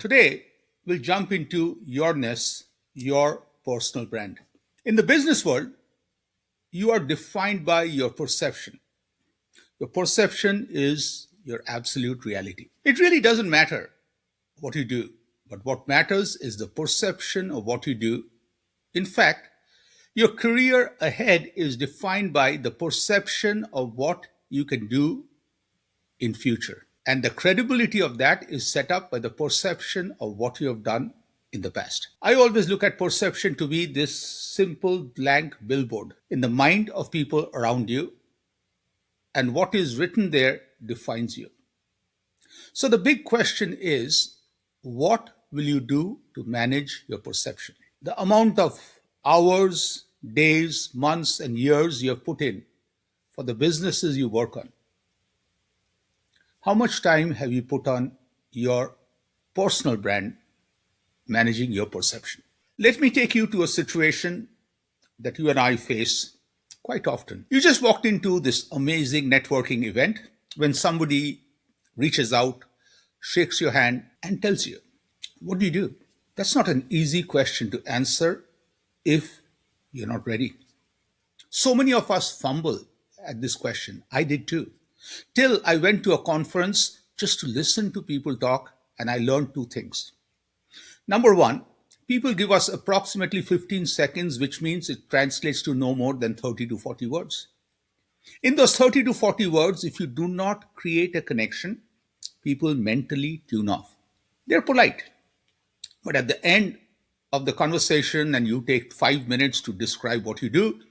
Today, we'll jump into Yourness, your personal brand. In the business world, you are defined by your perception. Your perception is your absolute reality. It really doesn't matter what you do, but what matters is the perception of what you do. In fact, your career ahead is defined by the perception of what you can do in future. And the credibility of that is set up by the perception of what you have done in the past. I always look at perception to be this simple blank billboard in the mind of people around you, and what is written there defines you. So the big question is, what will you do to manage your perception? The amount of hours, days, months, and years you have put in for the businesses you work on. How much time have you put on your personal brand managing your perception? Let me take you to a situation that you and I face quite often. You just walked into this amazing networking event when somebody reaches out, shakes your hand, and tells you, what do you do? That's not an easy question to answer if you're not ready. So many of us fumble at this question. I did too. Till I went to a conference just to listen to people talk, and I learned two things. Number one, people give us approximately 15 seconds, which means it translates to no more than 30 to 40 words. In those 30 to 40 words, if you do not create a connection, people mentally tune off. They're polite. But at the end of the conversation, and you take 5 minutes to describe what you do,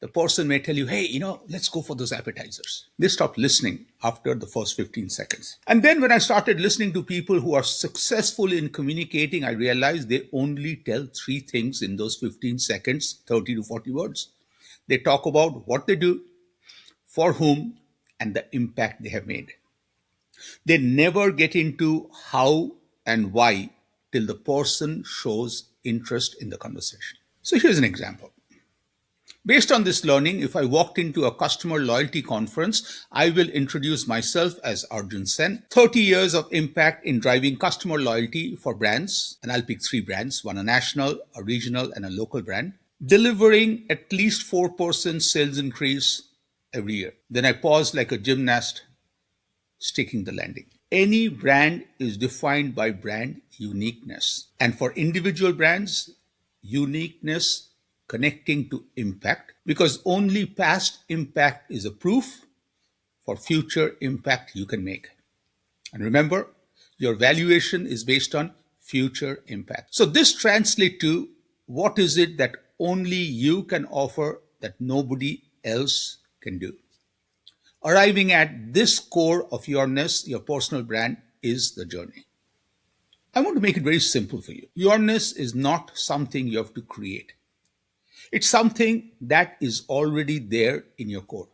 the person may tell you, hey, let's go for those appetizers. They stop listening after the first 15 seconds. And then when I started listening to people who are successful in communicating, I realized they only tell three things in those 15 seconds, 30 to 40 words. They talk about what they do, for whom, and the impact they have made. They never get into how and why till the person shows interest in the conversation. So here's an example. Based on this learning, if I walked into a customer loyalty conference, I will introduce myself as Arjun Sen. 30 years of impact in driving customer loyalty for brands, and I'll pick three brands, one a national, a regional, and a local brand, delivering at least 4% sales increase every year. Then I pause like a gymnast, sticking the landing. Any brand is defined by brand uniqueness. And for individual brands, uniqueness connecting to impact, because only past impact is a proof for future impact you can make. And remember, your valuation is based on future impact. So this translates to what is it that only you can offer that nobody else can do. Arriving at this core of Yourness, your personal brand, is the journey. I want to make it very simple for you. Yourness is not something you have to create. It's something that is already there in your core.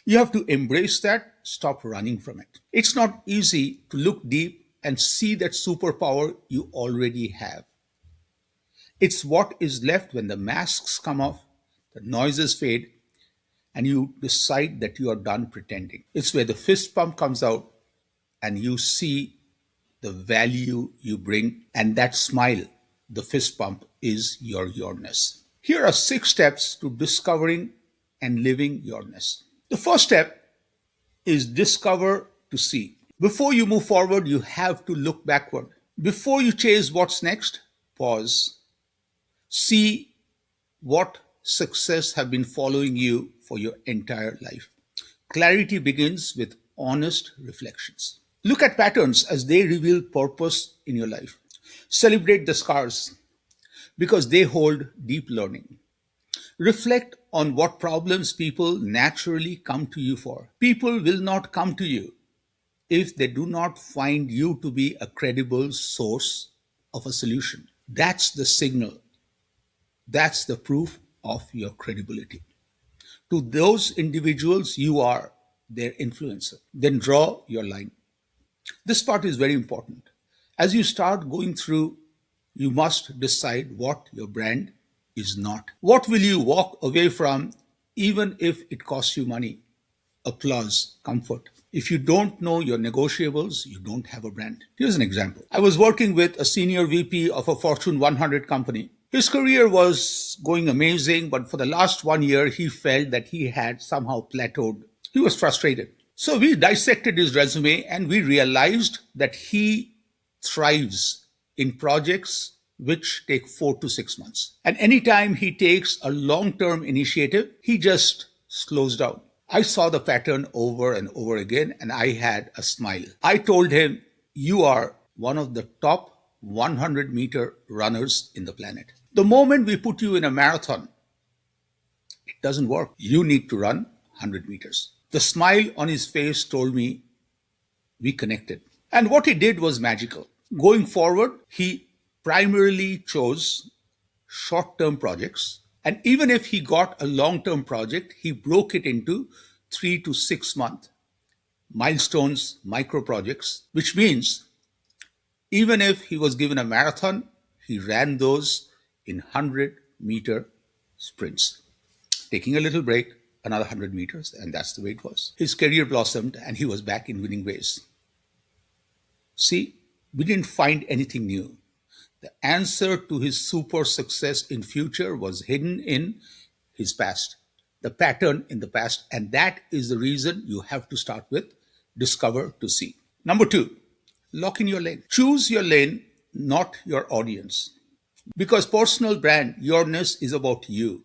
You have to embrace that, stop running from it. It's not easy to look deep and see that superpower you already have. It's what is left when the masks come off, the noises fade, and you decide that you are done pretending. It's where the fist pump comes out and you see the value you bring, and that smile, the fist pump, is your Yourness. Here are 6 steps to discovering and living Yourness. The first step is discover to see. Before you move forward, you have to look backward. Before you chase what's next, pause. See what success have been following you for your entire life. Clarity begins with honest reflections. Look at patterns as they reveal purpose in your life. Celebrate the scars because they hold deep learning. Reflect on what problems people naturally come to you for. People will not come to you if they do not find you to be a credible source of a solution. That's the signal. That's the proof of your credibility. To those individuals, you are their influencer. Then draw your line. This part is very important. As you start going through, you must decide what your brand is not. What will you walk away from even if it costs you money, applause, comfort? If you don't know your negotiables, you don't have a brand. Here's an example. I was working with a senior VP of a Fortune 100 company. His career was going amazing, but for the last 1 year, he felt that he had somehow plateaued. He was frustrated. So we dissected his resume and we realized that he thrives in projects which take 4 to 6 months. And anytime he takes a long term initiative, he just slows down. I saw the pattern over and over again and I had a smile. I told him, "You are one of the top 100-meter runners in the planet. The moment we put you in a marathon, it doesn't work. You need to run 100 meters." The smile on his face told me we connected. And what he did was magical. Going forward, he primarily chose short term projects. And even if he got a long term project, he broke it into 3 to 6 month milestones, micro projects, which means even if he was given a marathon, he ran those in 100-meter sprints, taking a little break, another 100 meters, and that's the way it was. His career blossomed and he was back in winning ways. See, we didn't find anything new. The answer to his super success in future was hidden in his past, the pattern in the past, and that is the reason you have to start with discover to see. Number two, lock in your lane. Choose your lane, not your audience. Because personal brand, Yourness, is about you.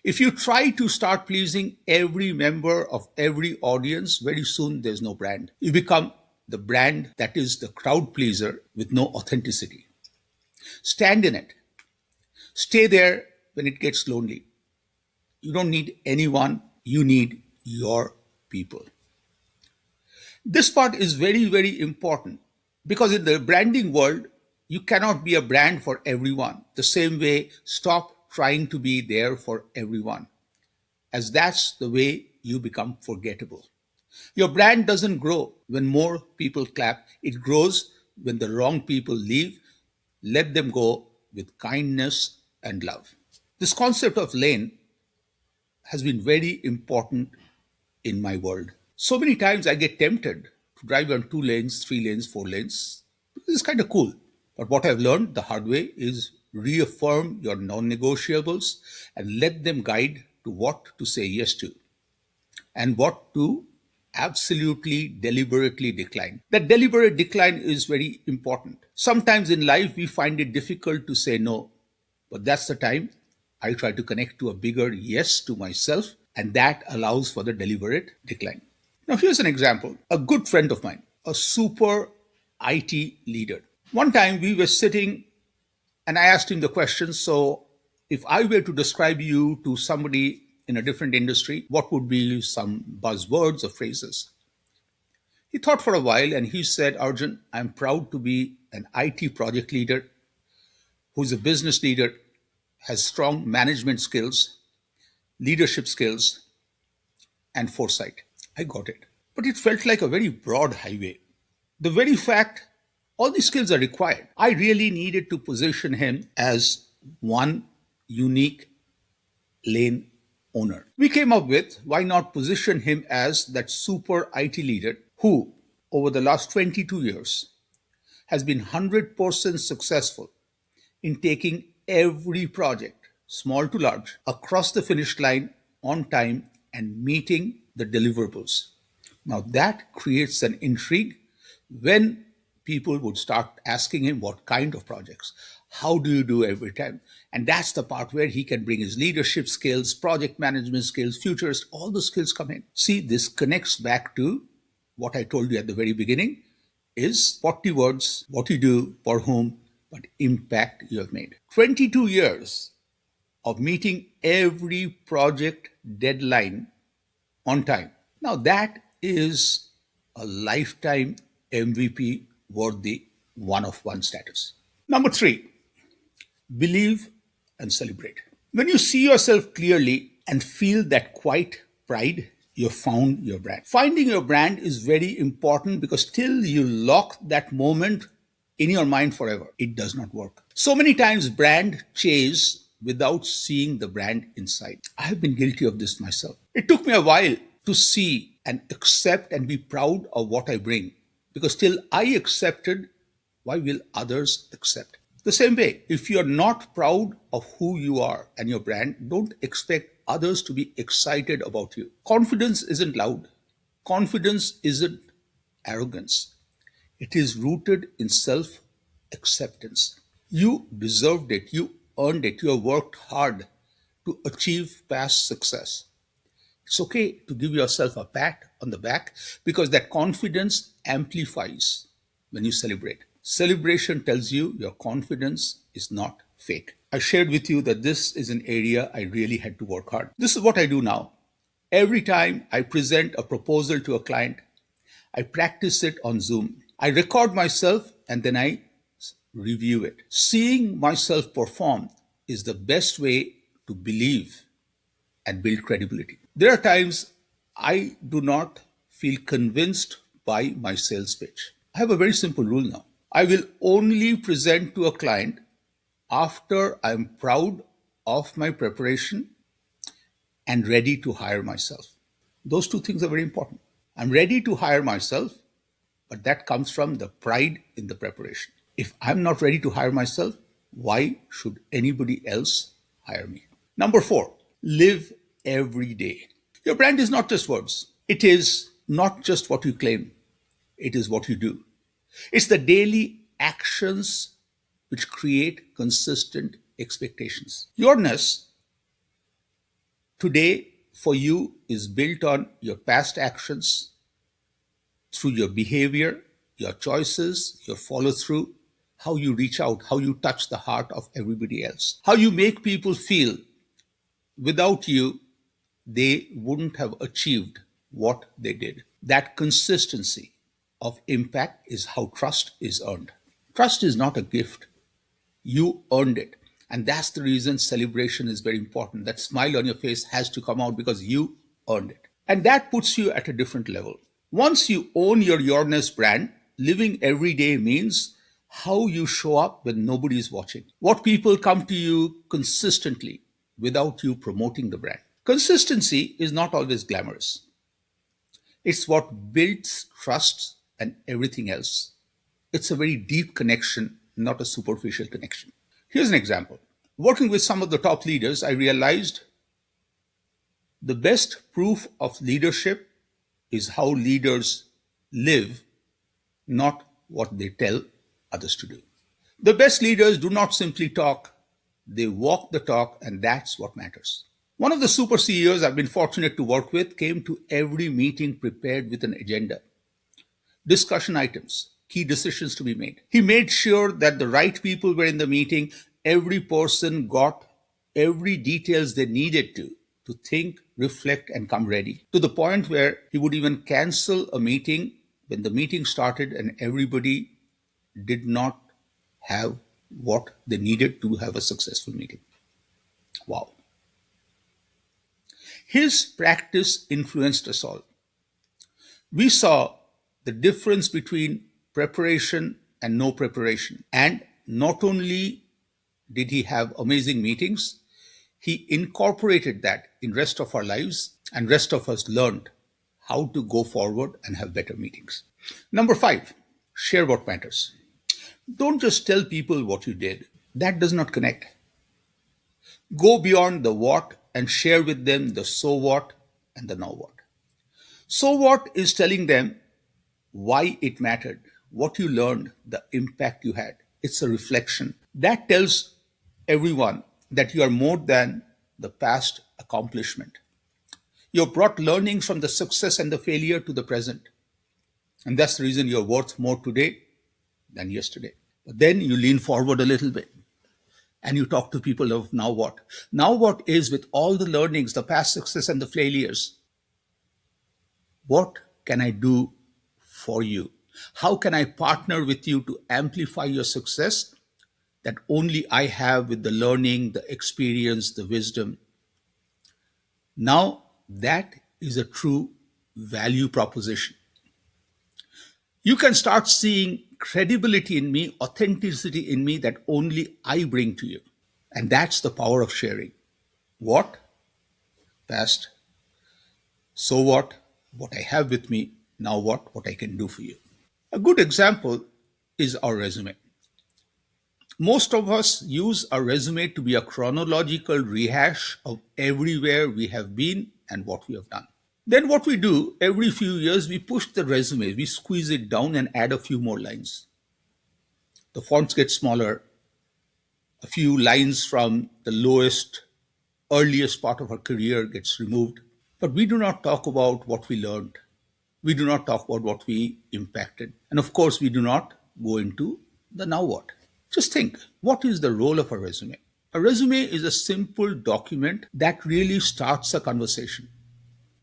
If you try to start pleasing every member of every audience, very soon there's no brand. You become the brand that is the crowd pleaser with no authenticity. Stand in it. Stay there when it gets lonely. You don't need anyone, you need your people. This part is very, very important because in the branding world, you cannot be a brand for everyone. The same way, stop trying to be there for everyone, as that's the way you become forgettable. Your brand doesn't grow when more people clap, it grows when the wrong people leave. Let them go with kindness and love. This concept of lane has been very important in my world. So many times I get tempted to drive on 2 lanes, 3 lanes, 4 lanes. It's kind of cool. But what I've learned the hard way is reaffirm your non negotiables and let them guide to what to say yes to and what to absolutely deliberately decline. That deliberate decline is very important. Sometimes in life we find it difficult to say no, but that's the time I try to connect to a bigger yes to myself, and that allows for the deliberate decline. Now, here's an example. A good friend of mine, a super IT leader. One time we were sitting and I asked him the question, so if I were to describe you to somebody in a different industry, what would be some buzzwords or phrases? He thought for a while and he said, "Arjun, I'm proud to be an IT project leader who's a business leader, has strong management skills, leadership skills, and foresight." I got it. But it felt like a very broad highway. The very fact all these skills are required, I really needed to position him as one unique lane owner. We came up with why not position him as that super IT leader who, over the last 22 years, has been 100% successful in taking every project, small to large, across the finish line on time and meeting the deliverables. Now that creates an intrigue when people would start asking him what kind of projects, how do you do every time? And that's the part where he can bring his leadership skills, project management skills, futures, all the skills come in. See, this connects back to what I told you at the very beginning is 40 words, what you do, for whom, but impact you have made. 22 years of meeting every project deadline on time. Now that is a lifetime MVP worthy one-of-one status. Number three, believe and celebrate. When you see yourself clearly and feel that quiet pride, you've found your brand. Finding your brand is very important because till you lock that moment in your mind forever, it does not work. So many times brand chase without seeing the brand inside. I have been guilty of this myself. It took me a while to see and accept and be proud of what I bring. Because till I accepted, why will others accept? The same way, if you're not proud of who you are and your brand, don't expect others to be excited about you. Confidence isn't loud. Confidence isn't arrogance. It is rooted in self acceptance. You deserved it. You earned it. You have worked hard to achieve past success. It's okay to give yourself a pat on the back because that confidence amplifies when you celebrate. Celebration tells you your confidence is not fake. I shared with you that this is an area I really had to work hard. This is what I do now. Every time I present a proposal to a client, I practice it on Zoom. I record myself and then I review it. Seeing myself perform is the best way to believe and build credibility. There are times I do not feel convinced by my sales pitch. I have a very simple rule now. I will only present to a client after I'm proud of my preparation and ready to hire myself. Those two things are very important. I'm ready to hire myself, but that comes from the pride in the preparation. If I'm not ready to hire myself, why should anybody else hire me? Number 4, live every day. Your brand is not just words. It is not just what you claim. It is what you do. It's the daily actions which create consistent expectations. Yourness today for you is built on your past actions through your behavior, your choices, your follow through, how you reach out, how you touch the heart of everybody else, how you make people feel without you, they wouldn't have achieved what they did. That consistency of impact is how trust is earned. Trust is not a gift. You earned it. And that's the reason celebration is very important. That smile on your face has to come out because you earned it. And that puts you at a different level. Once you own your Yourness brand, living every day means how you show up when nobody is watching. What people come to you consistently without you promoting the brand. Consistency is not always glamorous. It's what builds trust and everything else. It's a very deep connection, not a superficial connection. Here's an example. Working with some of the top leaders, I realized the best proof of leadership is how leaders live, not what they tell others to do. The best leaders do not simply talk, they walk the talk, and that's what matters. One of the super CEOs I've been fortunate to work with came to every meeting prepared with an agenda, discussion items, key decisions to be made. He made sure that the right people were in the meeting. Every person got every details they needed to think, reflect, and come ready. To the point where he would even cancel a meeting when the meeting started and everybody did not have what they needed to have a successful meeting. Wow. His practice influenced us all. We saw the difference between preparation and no preparation. And not only did he have amazing meetings, he incorporated that in rest of our lives, and rest of us learned how to go forward and have better meetings. Number 5, share what matters. Don't just tell people what you did. That does not connect. Go beyond the what and share with them the so what and the now what. So what is telling them why it mattered, what you learned, the impact you had. It's a reflection. That tells everyone that you are more than the past accomplishment. You have brought learnings from the success and the failure to the present. And that's the reason you're worth more today than yesterday. But then you lean forward a little bit and you talk to people of now what. Now what is, with all the learnings, the past success and the failures, what can I do for you? How can I partner with you to amplify your success that only I have with the learning, the experience, the wisdom? Now that is a true value proposition. You can start seeing credibility in me, authenticity in me that only I bring to you. And that's the power of sharing. What? Past So what I have with me, now what I can do for you. A good example is our resume. Most of us use our resume to be a chronological rehash of everywhere we have been and what we have done. Then, what we do every few years, we push the resume, we squeeze it down and add a few more lines. The fonts get smaller, a few lines from the lowest, earliest part of our career gets removed. But we do not talk about what we learned. We do not talk about what we impacted. And of course, we do not go into the now what. Just think, what is the role of a resume? A resume is a simple document that really starts a conversation.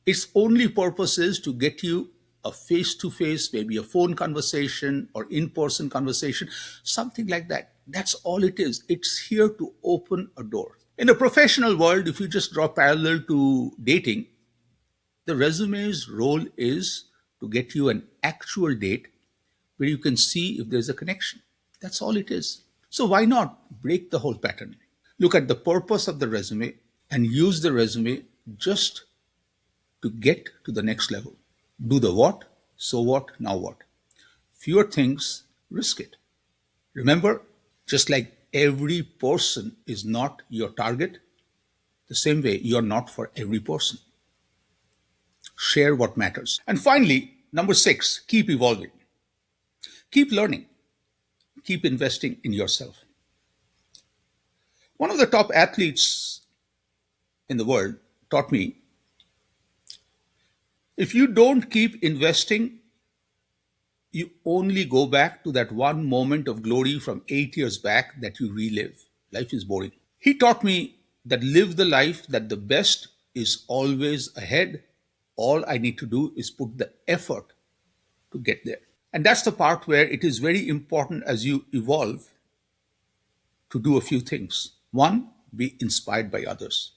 Its only purpose is to get you a face to face, maybe a phone conversation or in person conversation, something like that. That's all it is. It's here to open a door. In the professional world, if you just draw parallel to dating, the resume's role is to get you an actual date where you can see if there's a connection. That's all it is. So why not break the whole pattern? Look at the purpose of the resume and use the resume just to get to the next level. Do the what, so what, now what. Fewer things, risk it. Remember, just like every person is not your target, the same way you're not for every person. Share what matters. And finally, number 6, keep evolving. Keep learning. Keep investing in yourself. One of the top athletes in the world taught me, if you don't keep investing, you only go back to that one moment of glory from 8 years back that you relive. Life is boring. He taught me that live the life that the best is always ahead. All I need to do is put the effort to get there. And that's the part where it is very important as you evolve to do a few things. One, be inspired by others,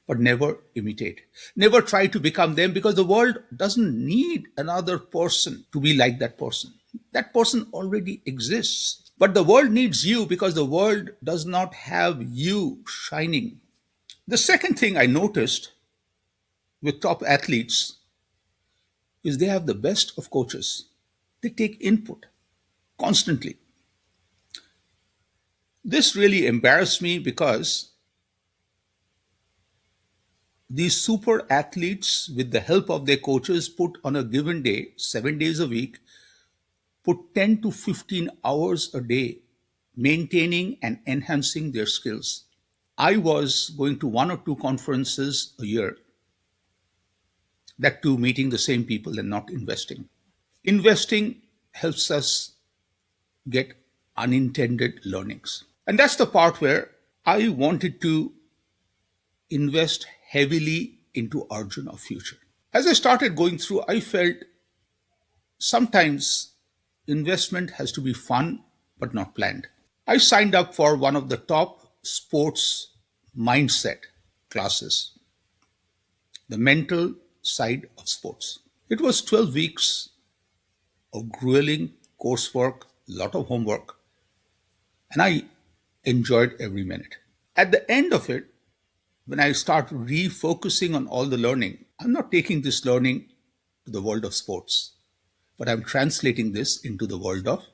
but never imitate. Never try to become them, because the world doesn't need another person to be like that person. That person already exists. But the world needs you because the world does not have you shining. The second thing I noticed with top athletes is they have the best of coaches. They take input constantly. This really embarrassed me because these super athletes, with the help of their coaches, put on a given day, 7 days a week, put 10 to 15 hours a day maintaining and enhancing their skills. I was going to one or two conferences a year, that too meeting the same people and not investing. Investing helps us get unintended learnings. And that's the part where I wanted to invest heavily into Arjun of future. As I started going through, I felt sometimes investment has to be fun but not planned. I signed up for one of the top sports mindset classes, the mental side of sports. It was 12 weeks of grueling coursework, a lot of homework, and I enjoyed every minute. At the end of it, when I start refocusing on all the learning, I'm not taking this learning to the world of sports, but I'm translating this into the world of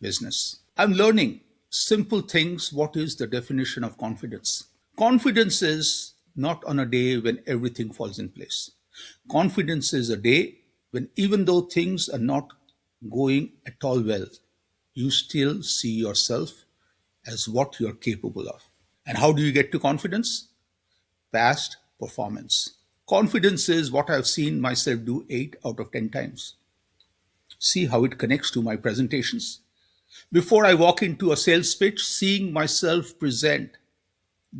business. I'm learning simple things. What is the definition of confidence? Confidence is not on a day when everything falls in place. Confidence is a day when, even though things are not going at all well, you still see yourself as what you're capable of. And how do you get to confidence? Past performance. Confidence is what I've seen myself do 8 out of 10 times. See how it connects to my presentations. Before I walk into a sales pitch, seeing myself present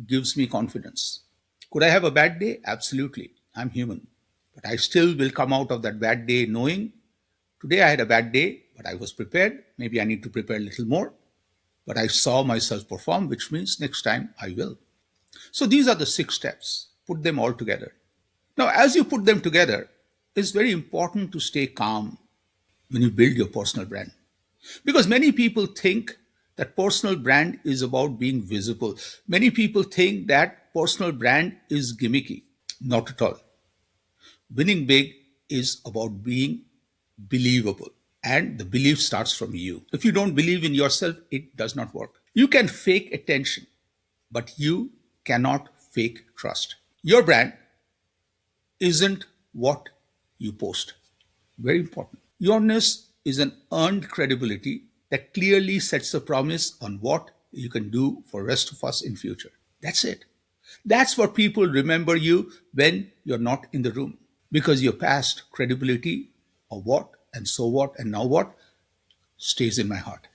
gives me confidence. Could I have a bad day? Absolutely. I'm human. But I still will come out of that bad day knowing today I had a bad day, but I was prepared. Maybe I need to prepare a little more. But I saw myself perform, which means next time I will. So these are the 6 steps. Put them all together. Now, as you put them together, it's very important to stay calm when you build your personal brand. Because many people think that personal brand is about being visible. Many people think that personal brand is gimmicky. Not at all. Winning big is about being believable. And the belief starts from you. If you don't believe in yourself, it does not work. You can fake attention, but you cannot fake trust. Your brand isn't what you post. Very important. Yourness is an earned credibility that clearly sets a promise on what you can do for rest of us in future. That's it. That's what people remember you when you're not in the room. Because your past credibility or what and so what and now what stays in my heart.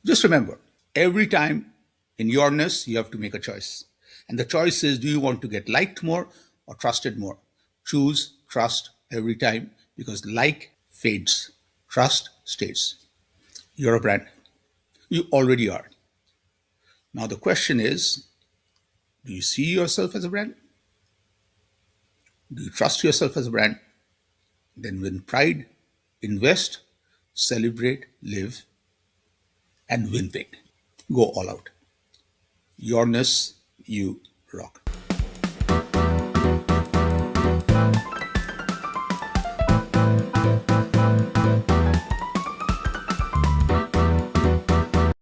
Just remember, every time in yourness, you have to make a choice. And the choice is, do you want to get liked more or trusted more? Choose trust every time because like fades, trust stays. You're a brand. You already are. Now, the question is, do you see yourself as a brand? Do you trust yourself as a brand? Then, win pride, invest, celebrate, live, and win big. Go all out. Yourness, you rock.